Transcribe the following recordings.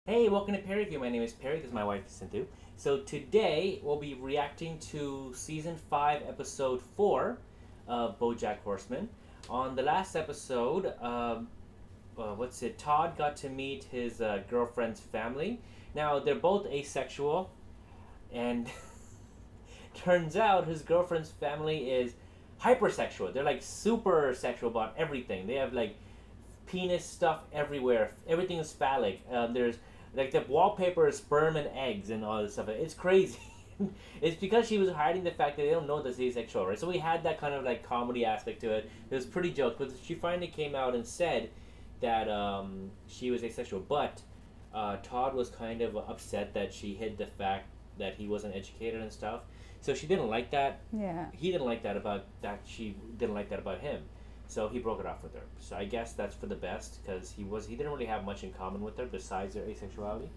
Hey, welcome to Perry View. My name is Perry. This is my wife, Sindhu. So today we'll be reacting to Season 5, Episode 4 of BoJack Horseman. On the last episode, Todd got to meet his girlfriend's family. Now, they're both asexual, and turns out his girlfriend's family is hypersexual. They're like super sexual about everything. They have like penis stuff everywhere. Everything is phallic. There's like the wallpaper is sperm and eggs and all this stuff. It's crazy. It's because she was hiding the fact that they don't know that she's asexual, right? So we had that kind of like comedy aspect to it. It was pretty jokes, but she finally came out and said that she was asexual. But Todd was kind of upset that she hid the fact that he wasn't educated and stuff. So she didn't like that. Yeah. He didn't like that about that. She didn't like that about him. So he broke it off with her. So I guess that's for the best because he didn't really have much in common with her besides their asexuality.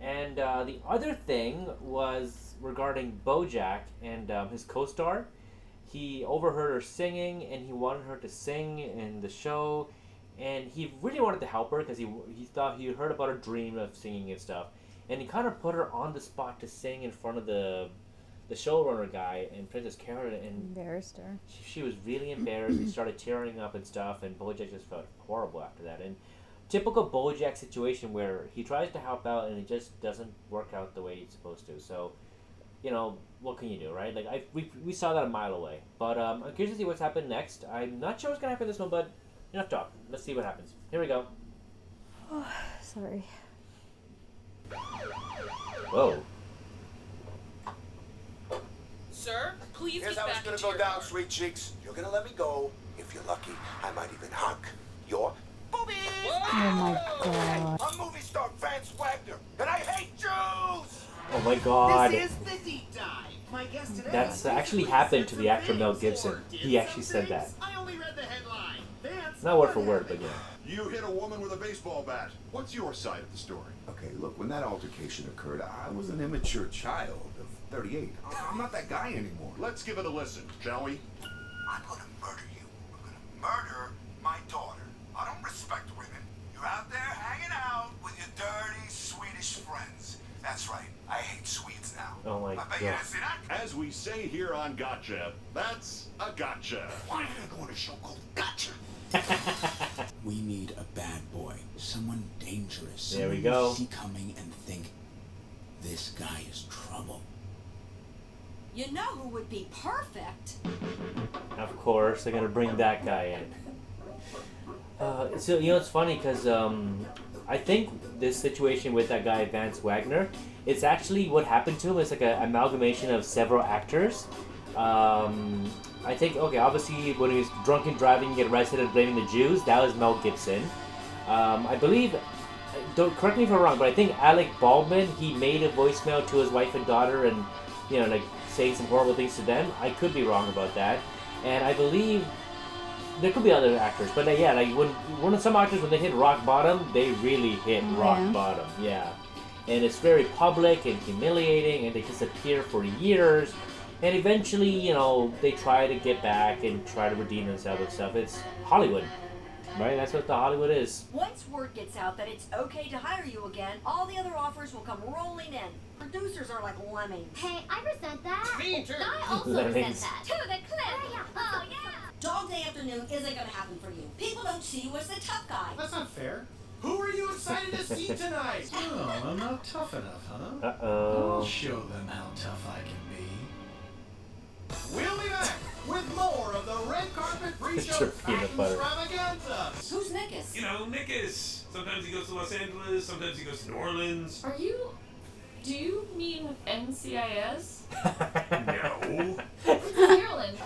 And the other thing was regarding BoJack and his co-star. He overheard her singing and he wanted her to sing in the show, and he really wanted to help her because he thought he heard about her dream of singing and stuff, and he kind of put her on the spot to sing in front of the showrunner guy and Princess Carolyn, and embarrassed her. She was really embarrassed. He started tearing up and stuff, and BoJack just felt horrible after that. And typical BoJack situation where he tries to help out and it just doesn't work out the way he's supposed to. So, you know, what can you do, right? Like we saw that a mile away. But I'm curious to see what's happened next. I'm not sure what's gonna happen in this one, but enough talk. Let's see what happens. Here we go. Oh, sorry. Whoa. Sir, please Here's get how back it's gonna into go your down, car. sweet cheeks. You're gonna let me go. If you're lucky, I might even hug your boobies. Oh my god. I'm movie star Vance Waggoner, and I hate Jews. Oh my god. This is the deep dive. My guest today. That's actually happened to the actor Mel Gibson. He actually said that. I only read the headline. Vance, Not word for word, but yeah. You hit a woman with a baseball bat. What's your side of the story? Okay, look, when that altercation occurred, I was an immature child of 38. I'm not that guy anymore. Let's give it a listen, shall we? I'm gonna murder you. I'm gonna murder my daughter. I don't respect women. You're out there hanging out with your dirty Swedish friends. That's right. I hate Swedes now. Oh my I bet you god. didn't see that. As we say here on Gotcha, that's a gotcha. Why did I go on a show called Gotcha? We need a bad boy, someone dangerous, There we someone go. you see coming and think, this guy is trouble. You know who would be perfect? Of course, they're gonna bring that guy in. So you know it's funny because I think this situation with that guy Vance Waggoner, it's actually what happened to him. It's like an amalgamation of several actors. I think obviously when he was drunk and driving, get arrested and blaming the Jews, that was Mel Gibson. I believe, don't correct me if I'm wrong, but I think Alec Baldwin, he made a voicemail to his wife and daughter and like saying some horrible things to them. I could be wrong about that, and I believe there could be other actors, but like when some actors, when they hit rock bottom, they really hit rock bottom. Yeah, and it's very public and humiliating, and they disappear for years, and eventually they try to get back and try to redeem themselves and stuff. It's Hollywood, right? That's what the Hollywood is. Once word gets out that it's okay to hire you again, all the other offers will come rolling in. Producers are like lemmings. Hey, I resent that. Me too. I also Lemmings. resent that. To the cliff. Yeah. Oh, yeah. Dog Day Afternoon isn't going to happen for you. People don't see you as the tough guy. That's not fair. Who are you excited to see tonight? Oh, I'm not tough enough, huh? Uh-oh. I'll show them how tough I can be. We'll be back with more of the red carpet pre-show Your peanut butter. extravaganza. Who's Nickus? You know, Nickus. Sometimes he goes to Los Angeles, sometimes he goes to New Orleans. Do you mean NCIS? No. Maryland.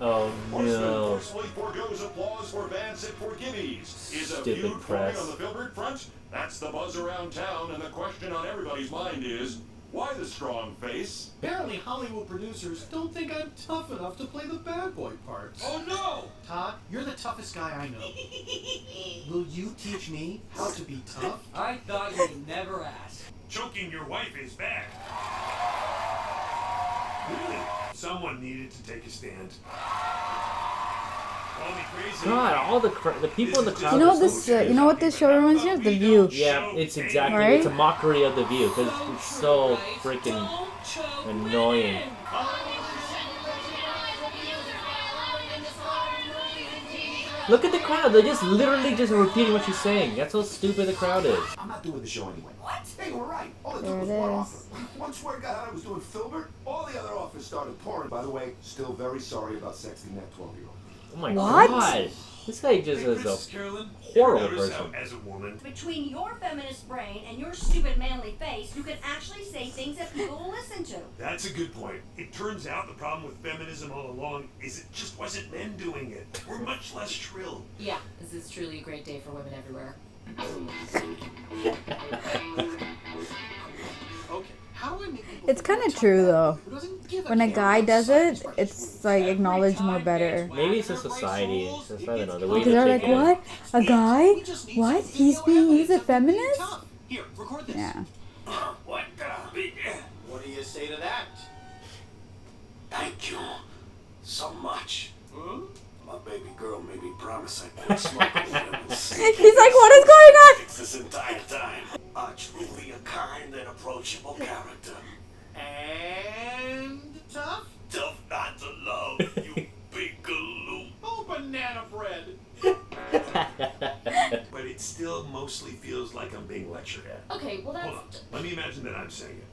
Oh Horseman no. forcefully forgoes applause for Vance at Forgivies. Is a Stupid feud press. forming on the Philbert front? That's the buzz around town, and the question on everybody's mind is, why the strong face? Apparently Hollywood producers don't think I'm tough enough to play the bad boy parts. Oh no! Todd, you're the toughest guy I know. Will you teach me how to be tough? I thought you'd never ask. Choking your wife is bad. Really? Someone needed to take a stand. Call me crazy. God, all the people in the crowd. You know are this. so You know what this show reminds me of? The View. Yeah, it's exactly. Right? It's a mockery of the View because it's so freaking annoying. Look at the crowd. They're just literally just repeating what she's saying. That's how stupid the crowd is. I'm not doing the show anyway. What? Hey, you were right. All it There took was it one is. offer. Once word got out I was doing Philbert, all the other offers started pouring. By the way, still very sorry about sexting that 12-year-old. Oh my What? God. This guy just is Princess a Carolyn, horrible ever notice person. how, as a woman, Between your feminist brain and your stupid manly face, you can actually say things that people will listen to. that's a good point. It turns out the problem with feminism all along is it just wasn't men doing it. We're much less shrill. Yeah, this is truly a great day for women everywhere. Okay, how do I make people It's think kind I'm of true though. who doesn't give When a care guy about does science it, rights? it's like acknowledged more better. Maybe it's a society. It's just, I don't know. The way Because they're they like, take it. what? A guy? We just need What? some He's video being used evidence as a of him being feminist? tough. Here, record this. Yeah. What What do you say to that? Thank you so much. Hmm? My baby girl made me promise I'd quit smoking when it was He's like, what is going on? this entire time. A truly a kind and approachable character. And tough? Tough not to love, you big galoot. Oh, banana bread. But it still mostly feels like I'm being lectured at. Okay, well Hold on. that's... Let me imagine that I'm saying it.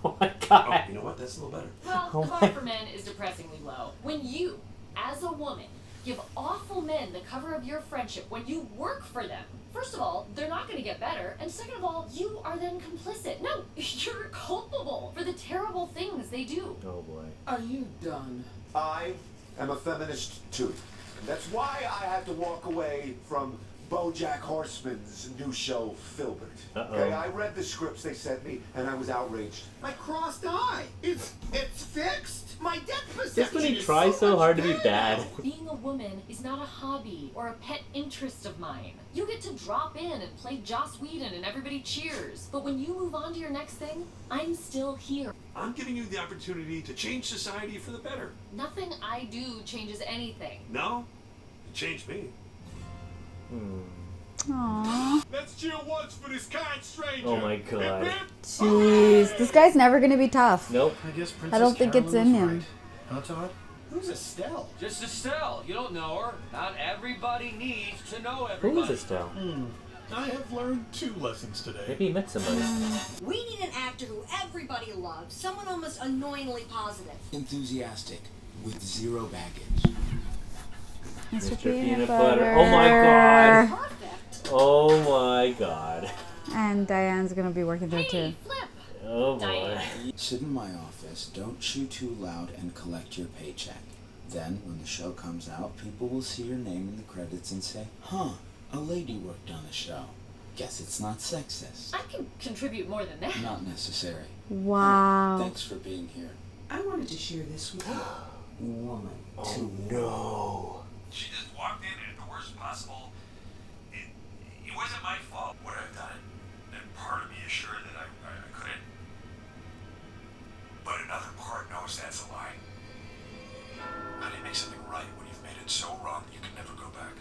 Oh my Oh, God. you know what? That's a little better. Well, Oh the my- bar for men is depressingly low. When you, as a woman, give awful men the cover of your friendship when you work for them, first of all, they're not going to get better, and second of all, you are then complicit. No, you're culpable for the terrible things they do. Oh boy. Are you done? I am a feminist too. That's why I had to walk away from Bojack Horseman's new show, Philbert. Uh-oh. Okay, I read the scripts they sent me, and I was outraged. My crossed eye. It's fixed. My depth perception Just when he is tries so much hard to be better. bad. Being a woman is not a hobby or a pet interest of mine. You get to drop in and play Joss Whedon and everybody cheers. But when you move on to your next thing, I'm still here. I'm giving you the opportunity to change society for the better. Nothing I do changes anything. No, it changed me. Aww. Let's cheer once for this kind stranger. Oh my God. Jeez. This guy's never gonna be tough. Nope. I guess Princess I don't think it's Carolyn in was him. right. Huh, Todd? Who's Estelle? Just Estelle. You don't know her. Not everybody needs to know Who everybody. is Estelle? I have learned 2 lessons today. Maybe he met somebody. We need an actor who everybody loves, someone almost annoyingly positive. Enthusiastic, with zero baggage. Mr. Mr. Peanut Butter. Butter. Oh my God. Perfect. Oh my God. And Diane's gonna be working there too. Hey, Flip! Oh boy. Diane. Sit in my office, don't chew too loud, and collect your paycheck. Then, when the show comes out, people will see your name in the credits and say, huh, a lady worked on the show. Guess it's not sexist. I can contribute more than that. Not necessary. Wow. Thanks for being here. I wanted to share this with you. Woman. Oh no. She just walked in at the worst possible. It wasn't my fault. Would I have done it? And part of me is sure that I couldn't. But another part knows that's a lie. How do you make something right when you've made it so wrong that you can never go back?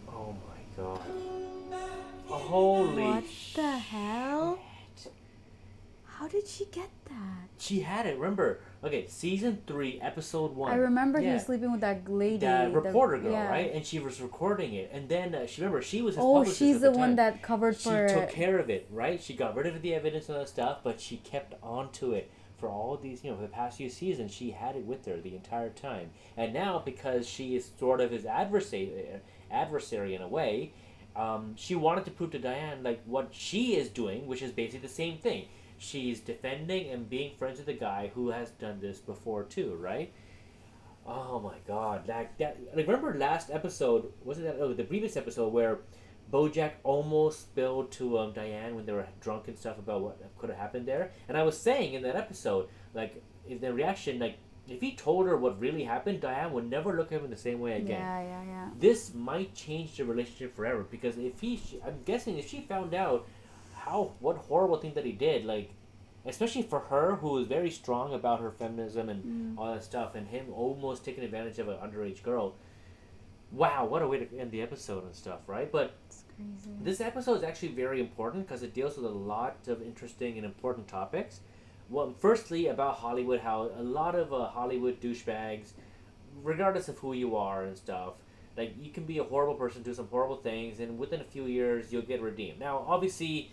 Oh my God. Holy What the hell? How did she get that? She had it. Remember? Okay, season 3, episode 1. I remember he Yeah. was sleeping with that lady. That reporter girl, yeah. right? And she was recording it. And then she was his Oh, publicist she's at the time. one that covered She for took it. care of it, right? She got rid of the evidence and all that stuff, but she kept on to it for all these, for the past few seasons. She had it with her the entire time. And now, because she is sort of his adversary in a way, she wanted to prove to Diane like what she is doing, which is basically the same thing. She's defending and being friends with a guy who has done this before too, right? Oh my God! Like remember last episode? Was it that? Oh, the previous episode where BoJack almost spilled to Diane when they were drunk and stuff about what could have happened there. And I was saying in that episode, like, if the reaction, like, if he told her what really happened, Diane would never look at him in the same way again. Yeah. This might change the relationship forever because I'm guessing if she found out what horrible thing that he did, like, especially for her, who is very strong about her feminism and all that stuff, and him almost taking advantage of an underage girl. Wow, what a way to end the episode and stuff, right? But It's crazy. this episode is actually very important because it deals with a lot of interesting and important topics. Well, firstly, about Hollywood, how a lot of Hollywood douchebags, regardless of who you are and stuff, like, you can be a horrible person, do some horrible things, and within a few years, you'll get redeemed. Now, obviously,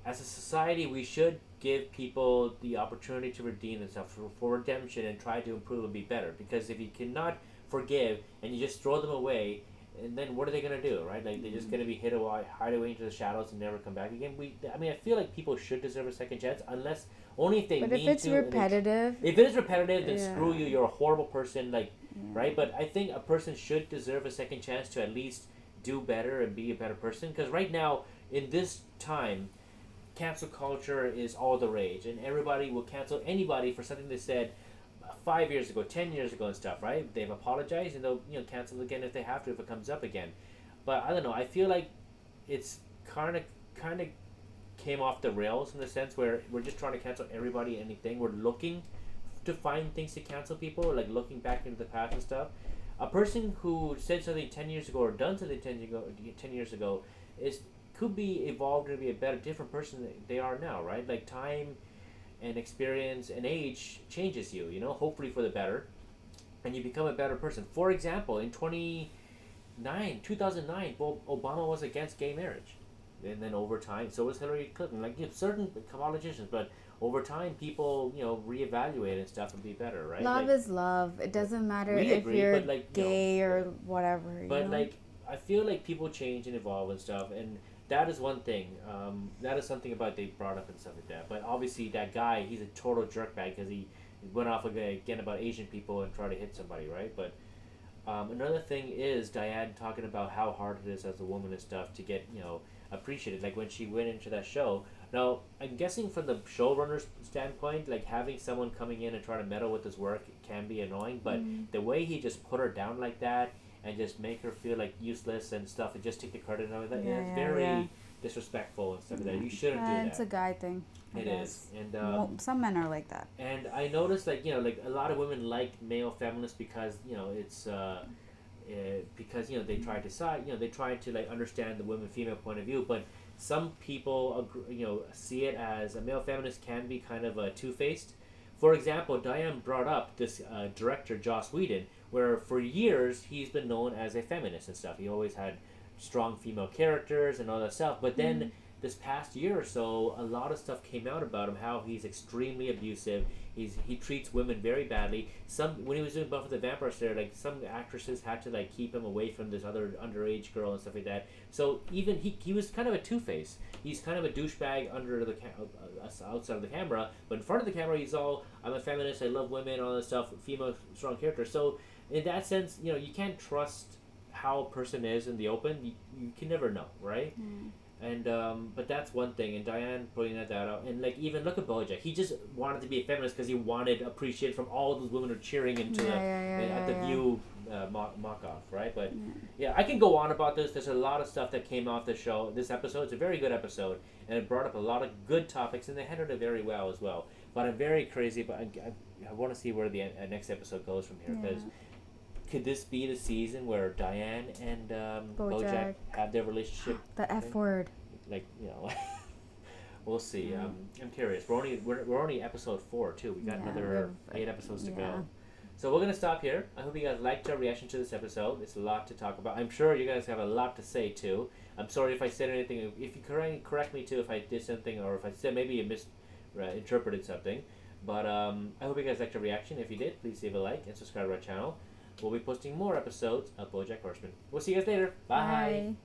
as a society, we should give people the opportunity to redeem themselves for redemption and try to improve and be better. Because if you cannot forgive and you just throw them away, and then what are they gonna do, right? Like, they're just gonna be hide away into the shadows and never come back again. I feel like people should deserve a second chance, unless only if they But need if it's to. repetitive, If it is repetitive, then Yeah. screw you. You're a horrible person, like, Yeah. right? But I think a person should deserve a second chance to at least do better and be a better person. Because right now, in this time, cancel culture is all the rage, and everybody will cancel anybody for something they said 5 years ago, 10 years ago, and stuff. Right? They've apologized, and they'll cancel again if they have to, if it comes up again. But I don't know. I feel like it's kind of came off the rails in the sense where we're just trying to cancel everybody, anything. We're looking to find things to cancel people, like looking back into the past and stuff. A person who said something 10 years ago or done something 10 years ago could be evolved to be a better, different person than they are now, right? Like, time and experience and age changes you, hopefully for the better, and you become a better person. For example, in 2009, Obama was against gay marriage. And then over time, so was Hillary Clinton. Like, certain politicians, but over time, people, reevaluate and stuff and be better, right? love like, is love. It doesn't matter we if agree, you're but, like, gay or whatever. But like, I feel like people change and evolve and stuff, and that is one thing. That is something about they brought up and stuff like that. But obviously, that guy, he's a total jerkbag because he went off again about Asian people and tried to hit somebody, right? But another thing is Diane talking about how hard it is as a woman and stuff to get appreciated. Like, when she went into that show. Now, I'm guessing from the showrunner's standpoint, like, having someone coming in and trying to meddle with his work can be annoying. But the way he just put her down like that and just make her feel like useless and stuff, and just take the credit and everything, it's very disrespectful and stuff like that. You shouldn't do that. It's a guy thing. It is. And some men are like that. And I noticed, like, like, a lot of women like male feminists because it's because they try to they try to, like, understand the female point of view. But some people see it as a male feminist can be kind of two-faced. For example, Diane brought up this director, Joss Whedon, where for years he's been known as a feminist and stuff. He always had strong female characters and all that stuff. But then this past year or so, a lot of stuff came out about him, how he's extremely abusive. He treats women very badly. When he was doing Buffy the Vampire Slayer, like, some actresses had to, like, keep him away from this other underage girl and stuff like that. So even he was kind of a two-face. He's kind of a douchebag under the outside of the camera, but in front of the camera, he's all, I'm a feminist, I love women, all this stuff, female strong character. So in that sense, you can't trust how a person is in the open. You can never know, right? And but that's one thing, and Diane pointing that out. And, like, even look at BoJack. He just wanted to be a feminist because he wanted appreciation from all those women who are cheering into the View mock-off, right? But I can go on about this. There's a lot of stuff that came off the show. This episode, it's a very good episode, and it brought up a lot of good topics, and they handled it very well as well. But I'm very crazy, but I want to see where the next episode goes from here, because could this be the season where Diane and BoJack have their relationship? The F word. Like, we'll see. I'm curious. We're only episode 4 too. We got another 8 episodes to go. So we're gonna stop here. I hope you guys liked our reaction to this episode. It's a lot to talk about. I'm sure you guys have a lot to say too. I'm sorry if I said anything. If you correct me too if I did something, or if I said maybe you misinterpreted something. But I hope you guys liked our reaction. If you did, please leave a like and subscribe to our channel. We'll be posting more episodes of BoJack Horseman. We'll see you guys later. Bye.